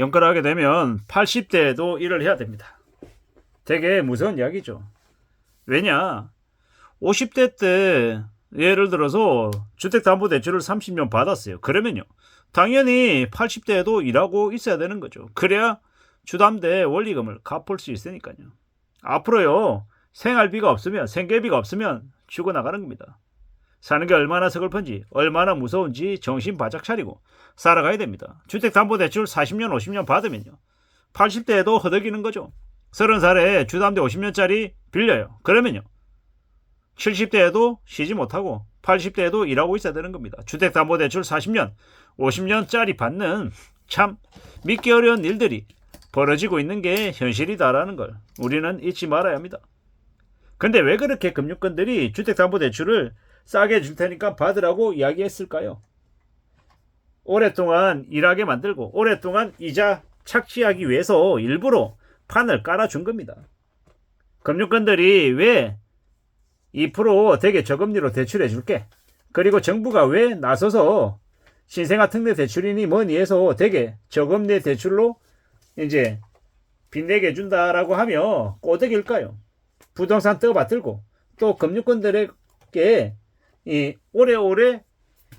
연끌하게 되면 80대에도 일을 해야 됩니다. 되게 무서운 이야기죠. 왜냐? 50대 때 예를 들어서 주택담보대출을 30년 받았어요. 그러면요, 당연히 80대에도 일하고 있어야 되는 거죠. 그래야 주담대 원리금을 갚을 수 있으니까요. 앞으로요, 생활비가 없으면, 생계비가 없으면 죽어나가는 겁니다. 사는 게 얼마나 서글픈지, 얼마나 무서운지 정신 바짝 차리고 살아가야 됩니다. 주택담보대출 40년, 50년 받으면요, 80대에도 허덕이는 거죠. 30살에 주담대 50년짜리 빌려요. 그러면요, 70대에도 쉬지 못하고 80대에도 일하고 있어야 되는 겁니다. 주택담보대출 40년, 50년짜리 받는 참 믿기 어려운 일들이 벌어지고 있는 게 현실이다라는 걸 우리는 잊지 말아야 합니다. 근데 왜 그렇게 금융권들이 주택담보대출을 싸게 줄 테니까 받으라고 이야기했을까요? 오랫동안 일하게 만들고 오랫동안 이자 착취하기 위해서 일부러 판을 깔아준 겁니다. 금융권들이 왜 2% 되게 저금리로 대출해 줄게, 그리고 정부가 왜 나서서 신생아 특례 대출이니 뭐니 해서 되게 저금리 대출로 이제 빚내게 해준다라고 하며 꼬드길까요? 부동산 떠받들고 또 금융권들에게 이 오래오래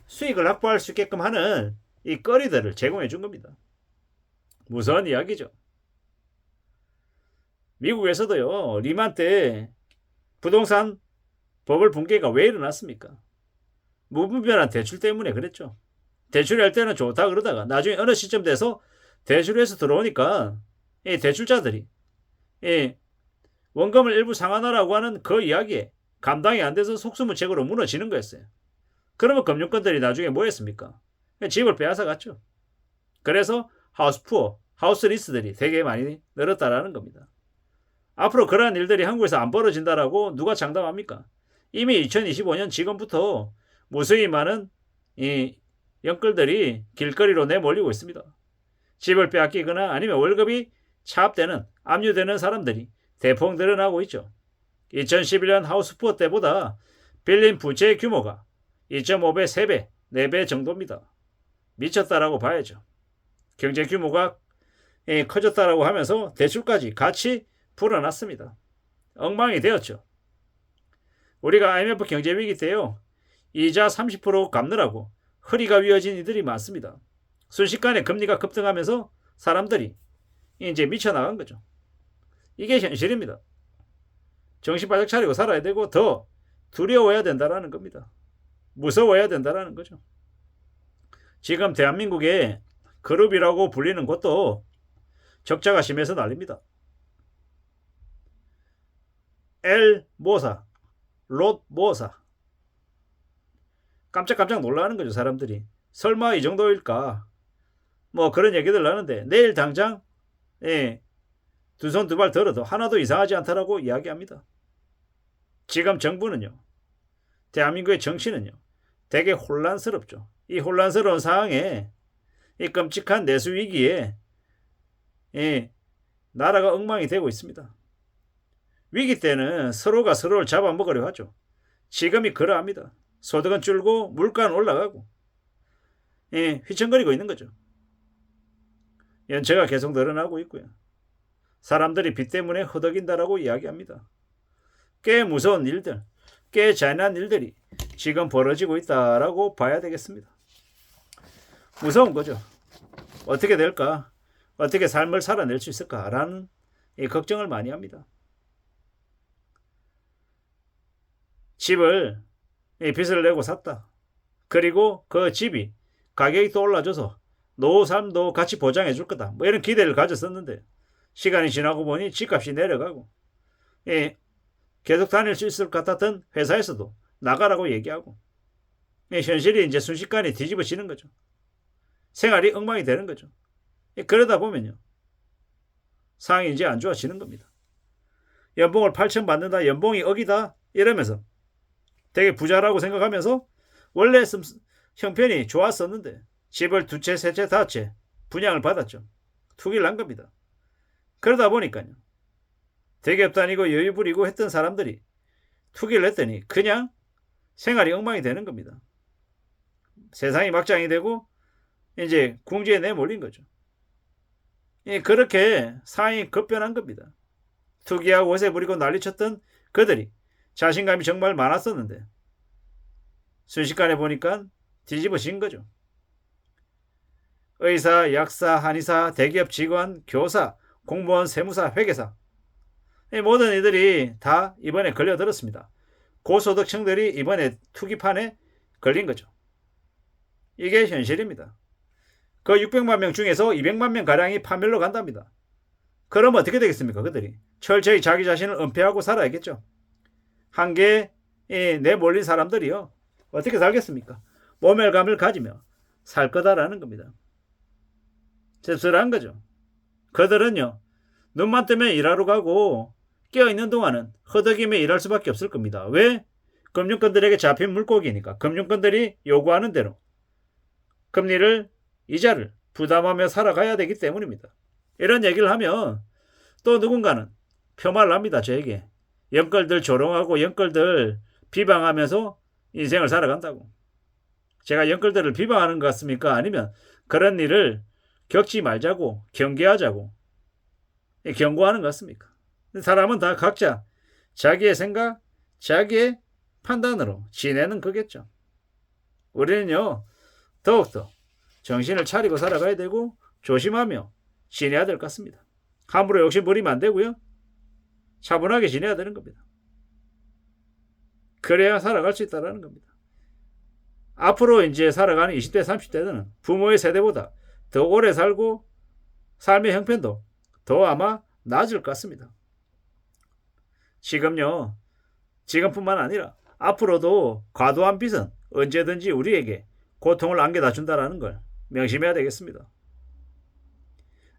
수익을 확보할 수 있게끔 하는 이 거리들을 제공해 준 겁니다. 무서운 이야기죠. 미국에서도요, 리만 때 부동산 버블 붕괴가 왜 일어났습니까? 무분별한 대출 때문에 그랬죠. 대출할 때는 좋다 그러다가 나중에 어느 시점 돼서 대출해서 들어오니까 이 대출자들이 이 원금을 일부 상환하라고 하는 그 이야기에 감당이 안 돼서 속수무책으로 무너지는 거였어요. 그러면 금융권들이 나중에 뭐 했습니까? 집을 빼앗아 갔죠. 그래서 하우스푸어, 하우스리스들이 되게 많이 늘었다라는 겁니다. 앞으로 그러한 일들이 한국에서 안 벌어진다라고 누가 장담합니까? 이미 2025년 지금부터 무수히 많은 이 연끌들이 길거리로 내몰리고 있습니다. 집을 빼앗기거나 아니면 월급이 차압되는, 압류되는 사람들이 대폭 늘어나고 있죠. 2011년 하우스푸어 때보다 빌린 부채의 규모가 2.5배, 3배, 4배 정도입니다. 미쳤다라고 봐야죠. 경제 규모가 커졌다라고 하면서 대출까지 같이 불어났습니다. 엉망이 되었죠. 우리가 IMF 경제위기 때요, 이자 30% 갚느라고 허리가 위어진 이들이 많습니다. 순식간에 금리가 급등하면서 사람들이 이제 미쳐나간 거죠. 이게 현실입니다. 정신 바짝 차리고 살아야 되고 더 두려워야 된다라는 겁니다. 무서워야 된다라는 거죠. 지금 대한민국의 그룹이라고 불리는 곳도 적자가 심해서 난립니다. 엘모사, 롯모사. 깜짝깜짝 놀라는 거죠, 사람들이. 설마 이 정도일까? 뭐 그런 얘기들 하는데 내일 당장 두 손 두 발 들어도 하나도 이상하지 않다라고 이야기합니다. 지금 정부는요, 대한민국의 정치는요, 되게 혼란스럽죠. 이 혼란스러운 상황에, 이 끔찍한 내수 위기에 나라가 엉망이 되고 있습니다. 위기 때는 서로가 서로를 잡아먹으려 하죠. 지금이 그러합니다. 소득은 줄고 물가는 올라가고 휘청거리고 있는 거죠. 연체가 계속 늘어나고 있고요. 사람들이 빚 때문에 허덕인다라고 이야기합니다. 꽤 무서운 일들, 꽤 잔인한 일들이 지금 벌어지고 있다라고 봐야 되겠습니다. 무서운 거죠. 어떻게 될까? 어떻게 삶을 살아낼 수 있을까라는 걱정을 많이 합니다. 집을 빚을 내고 샀다. 그리고 그 집이 가격이 또 올라져서 노후 삶도 같이 보장해 줄 거다. 뭐 이런 기대를 가졌었는데 시간이 지나고 보니 집값이 내려가고 계속 다닐 수 있을 것 같았던 회사에서도 나가라고 얘기하고 현실이 이제 순식간에 뒤집어지는 거죠. 생활이 엉망이 되는 거죠. 그러다 보면요, 상황이 이제 안 좋아지는 겁니다. 연봉을 8천 받는다, 연봉이 억이다 이러면서 되게 부자라고 생각하면서 원래 형편이 좋았었는데 집을 두 채, 세 채, 다섯 채 분양을 받았죠. 투기를 한 겁니다. 그러다 보니까요, 대기업 다니고 여유 부리고 했던 사람들이 투기를 했더니 그냥 생활이 엉망이 되는 겁니다. 세상이 막장이 되고 이제 궁지에 내몰린 거죠. 그렇게 상황이 급변한 겁니다. 투기하고 월세 부리고 난리쳤던 그들이 자신감이 정말 많았었는데 순식간에 보니까 뒤집어진 거죠. 의사, 약사, 한의사, 대기업 직원, 교사, 공무원, 세무사, 회계사 모든 이들이 다 이번에 걸려들었습니다. 고소득층들이 이번에 투기판에 걸린 거죠. 이게 현실입니다. 그 600만 명 중에서 200만 명 가량이 파멸로 간답니다. 그럼 어떻게 되겠습니까? 그들이 철저히 자기 자신을 은폐하고 살아야겠죠. 한계에 내몰린 사람들이요. 어떻게 살겠습니까? 모멸감을 가지며 살 거다라는 겁니다. 씁쓸한 거죠. 그들은요. 눈만 뜨면 일하러 가고 깨어있는 동안은 허덕이며 일할 수밖에 없을 겁니다. 왜? 금융권들에게 잡힌 물고기니까. 금융권들이 요구하는 대로 금리를, 이자를 부담하며 살아가야 되기 때문입니다. 이런 얘기를 하면 또 누군가는 폄하를 합니다. 저에게. 영끌들 조롱하고 영끌들 비방하면서 인생을 살아간다고. 제가 영끌들을 비방하는 것 같습니까? 아니면 그런 일을 겪지 말자고 경계하자고 경고하는 것 같습니까? 사람은 다 각자 자기의 생각, 자기의 판단으로 지내는 거겠죠. 우리는요. 더욱더 정신을 차리고 살아가야 되고 조심하며 지내야 될 것 같습니다. 함부로 욕심 부리면 안 되고요. 차분하게 지내야 되는 겁니다. 그래야 살아갈 수 있다는 겁니다. 앞으로 이제 살아가는 20대, 30대는 부모의 세대보다 더 오래 살고 삶의 형편도 더 아마 나아질 것 같습니다. 지금뿐만 아니라 앞으로도 과도한 빚은 언제든지 우리에게 고통을 안겨다 준다는 걸 명심해야 되겠습니다.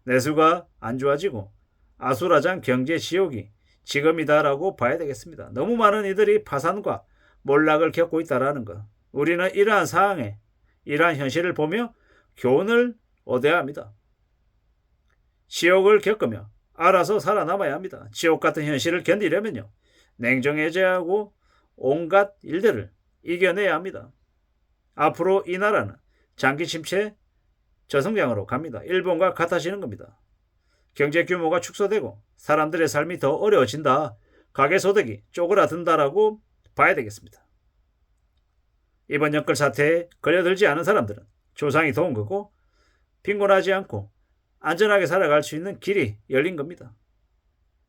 내수가 안 좋아지고 아수라장 경제 지옥이 지금이다라고 봐야 되겠습니다. 너무 많은 이들이 파산과 몰락을 겪고 있다는 것. 우리는 이러한 상황에 이러한 현실을 보며 교훈을 얻어야 합니다. 지옥을 겪으며 알아서 살아남아야 합니다. 지옥 같은 현실을 견디려면요. 냉정해져야 하고 온갖 일들을 이겨내야 합니다. 앞으로 이 나라는 장기 침체 저성장으로 갑니다. 일본과 같아지는 겁니다. 경제 규모가 축소되고 사람들의 삶이 더 어려워진다. 가계소득이 쪼그라든다라고 봐야 되겠습니다. 이번 연끌 사태에 걸려들지 않은 사람들은 조상이 도운 거고 빈곤하지 않고 안전하게 살아갈 수 있는 길이 열린 겁니다.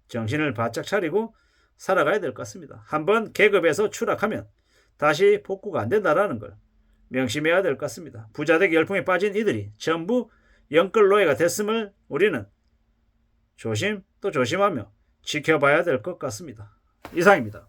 정신을 바짝 차리고 살아가야 될 것 같습니다. 한번 계급에서 추락하면 다시 복구가 안 된다는 걸 명심해야 될 것 같습니다. 부자되기 열풍에 빠진 이들이 전부 연끌노예가 됐음을 우리는 조심 또 조심하며 지켜봐야 될 것 같습니다. 이상입니다.